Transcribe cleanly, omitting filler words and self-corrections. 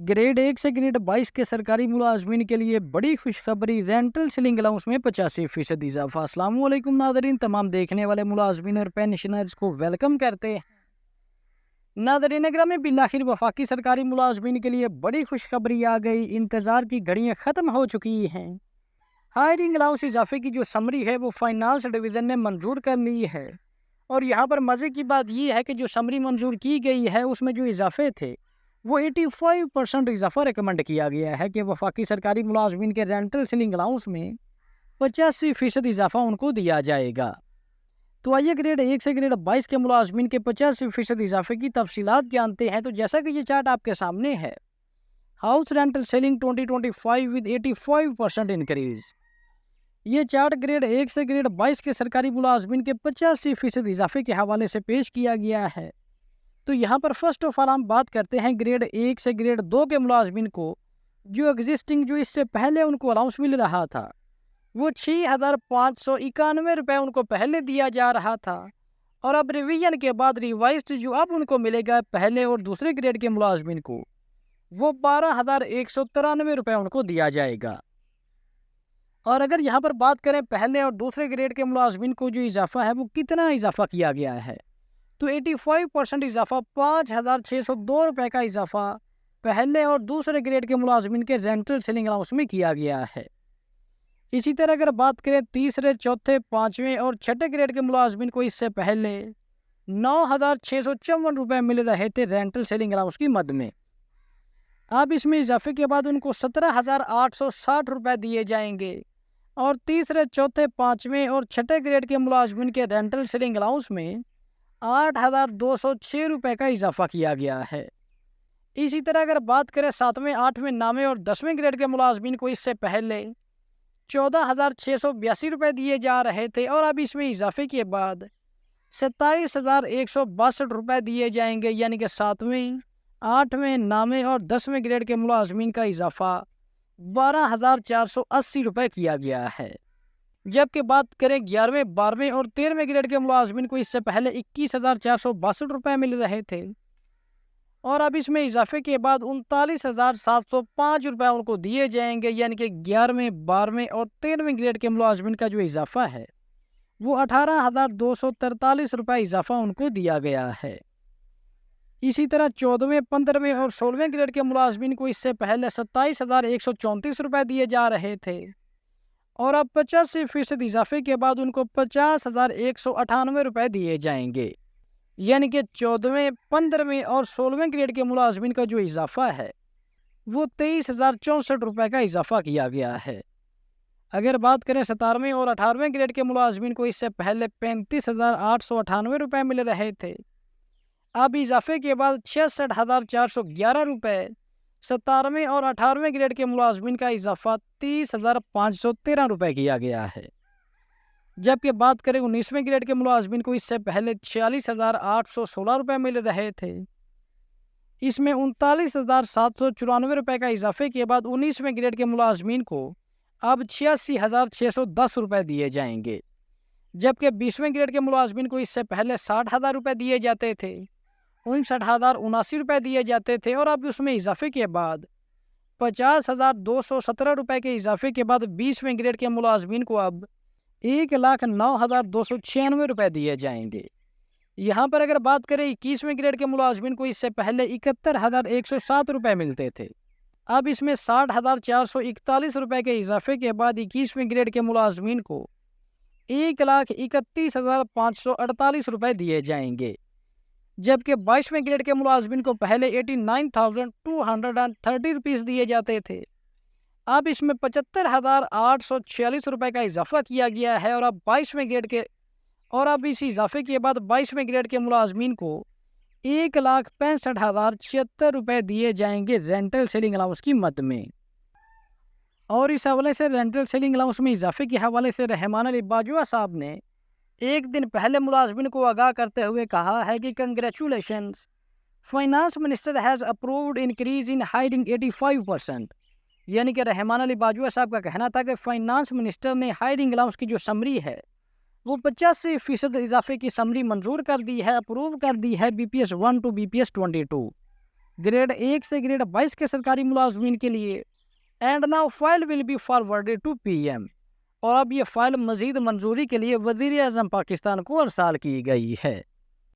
Grade 1 से grade 22 के सरकारी मुलाजमीन के लिए बड़ी खुशखबरी, रेंटल सीलिंग अलाउंस में 85% इजाफा। अस्सलाम वालेकुम नादरीन, तमाम देखने वाले मुलाजमीन और पेंशनर्स को वेलकम करते हैं। नादरीन अकराम में बिलाखिर वफाकी सरकारी मुलाजमीन के लिए बड़ी खुशखबरी आ गई। इंतज़ार की घड़ियाँ ख़त्म हो चुकी हैं। हायरिंग अलाउंस इजाफे की जो समरी है वो फाइनेंस डिवीज़न ने मंजूर कर ली है। और यहाँ पर मज़े की बात यह है कि जो समरी मंजूर की गई है उसमें जो इजाफे थे वो 85% इजाफा रिकमेंड किया गया है कि वफाकी सरकारी मुलाजमीन के रेंटल सीलिंग अलाउंस में 85% इजाफा उनको दिया जाएगा। तो आइए ग्रेड 1 से ग्रेड 22 के मुलाजमीन के 85% इजाफे की तफसीलात जानते हैं। तो जैसा कि ये चार्ट आपके सामने है, house rental selling 2025 with 85% increase. ये चार्ट ग्रेड 1 से ग्रेड 22 के सरकारी मुलाजमीन के 85% इजाफे के हवाले से पेश किया गया है। तो यहाँ पर फर्स्ट ऑफ ऑल हम बात करते हैं ग्रेड 1 से ग्रेड 2 के मुलाजमीन को जो एग्जिस्टिंग जो इससे पहले उनको अलाउंस मिल रहा था वो 6,591 रुपये उनको पहले दिया जा रहा था। और अब रिवीजन के बाद रिवाइज्ड जो अब उनको मिलेगा पहले और दूसरे ग्रेड के मुलाजमीन को वो 12,193 रुपये उनको दिया जाएगा। और अगर यहाँ पर बात करें पहले और दूसरे ग्रेड के मुलाजमीन को जो इजाफा है वो कितना इजाफा किया गया है, तो 85% इजाफा 5,602 रुपये का इजाफा पहले और दूसरे ग्रेड के मुलाजमीन के रेंटल सीलिंग अलाउंस में किया गया है। इसी तरह अगर बात करें तीसरे, चौथे, पाँचवें और छठे ग्रेड के मुलाजमीन को इससे पहले 9,654 रुपये मिल रहे थे रेंटल सीलिंग अलाउंस की मद में। अब इसमें इजाफे के बाद उनको 17,860 रुपये दिए जाएंगे। और तीसरे, चौथे, पाँचवें और छठे ग्रेड के मुलाजमीन के रेंटल सीलिंग अलाउंस में 8,206 रुपये का इजाफा किया गया है। इसी तरह अगर बात करें सातवें, आठवें, नौवें और 10वें ग्रेड के मुलाजमीन को इससे पहले 14,682 रुपये दिए जा रहे थे और अब इसमें इजाफे के बाद 27,162 रुपये दिए जाएंगे, यानी कि सातवें, आठवें, नौवें और 10वें ग्रेड के मुलाजमीन का इजाफा 12,480 रुपये किया गया है। जबकि बात करें 11वें, 12वें और 13वें ग्रेड के मुलाजमीन को इससे पहले 21,462 रुपये मिल रहे थे और अब इसमें इजाफे के बाद 39,705 रुपये उनको दिए जाएंगे, यानी कि 11वें, 12वें और 13वें ग्रेड के मुलाजमीन का जो इजाफा है वो 18,243 रुपये इजाफा उनको दिया गया है। इसी तरह 14वें, 15वें और 16वें ग्रेड के मुलाजमीन को इससे पहले 27,134 रुपये दिए जा रहे थे और अब 85% इजाफे के बाद उनको 50,198 रुपये दिए जाएंगे, यानी कि 14वें, 15वें और 16वें ग्रेड के मुलाजमीन का जो इजाफा है वो 23,064 रुपये का इजाफा किया गया है। अगर बात करें 17वें और 18वें ग्रेड के मुलाजमीन को इससे पहले 35,898 रुपये मिल रहे थे, अब इजाफे के बाद 66,411 रुपये। 17वें और 18वें ग्रेड के मुलाजमीन का इजाफा 30,513 रुपये किया गया है। जबकि बात करें 19वें ग्रेड के मुलाजमीन को इससे पहले 46,816 रुपये मिल रहे थे, इसमें 39,794 रुपये का इजाफे के बाद 19वें ग्रेड के मुलाजमीन को अब 86,610 रुपये दिए जाएंगे। जबकि 20वें ग्रेड के मुलाजमीन को इससे पहले 60,000 रुपये दिए जाते थे, 59,079 रुपये दिए जाते थे और अब उसमें इजाफे के बाद 50,217 रुपये के इजाफे के बाद 20वें ग्रेड के मुलाजमीन को अब 1,09,296 रुपये दिए जाएंगे। यहाँ पर अगर बात करें 21वें ग्रेड के मुलाजमीन को इससे पहले 71,107 रुपये मिलते थे, अब इसमें 60,441 रुपये के इजाफे के बाद 21वें ग्रेड के मुलाजमीन को 1,31,548 रुपये दिए जाएंगे। जबकि 22वें ग्रेड के मुलाजमीन को पहले 89,230 रुपीज़ दिए जाते थे, अब इसमें 75,846 रुपये का इजाफा किया गया है और अब 22वें ग्रेड के और अब इस इजाफे के बाद 22वें ग्रेड के मुलाजमीन को 1,65,076 रुपये दिए जाएंगे रेंटल सीलिंग अलाउंस की मद में। और इस हवाले से रेंटल सीलिंग अलाउंस में इजाफे के हवाले से रहमान अली बाजवा साहब ने एक दिन पहले मुलाजमीन को आगाह करते हुए कहा है कि congratulations, finance minister has approved increase in hiring 85%। यानी कि रहमान अली बाजवा साहब का कहना था कि फाइनेंस मिनिस्टर ने हायरिंग अलाउंस की जो समरी है वो 85% इजाफे की समरी मंजूर कर दी है, अप्रूव कर दी है BPS 1 टू BPS 22। ग्रेड 1 से ग्रेड 22 के सरकारी मुलाजमीन के लिए। And now file will be forwarded to PM. और अब ये फाइल मजीद मंजूरी के लिए वजीर आजम पाकिस्तान को अरसाल की गई है।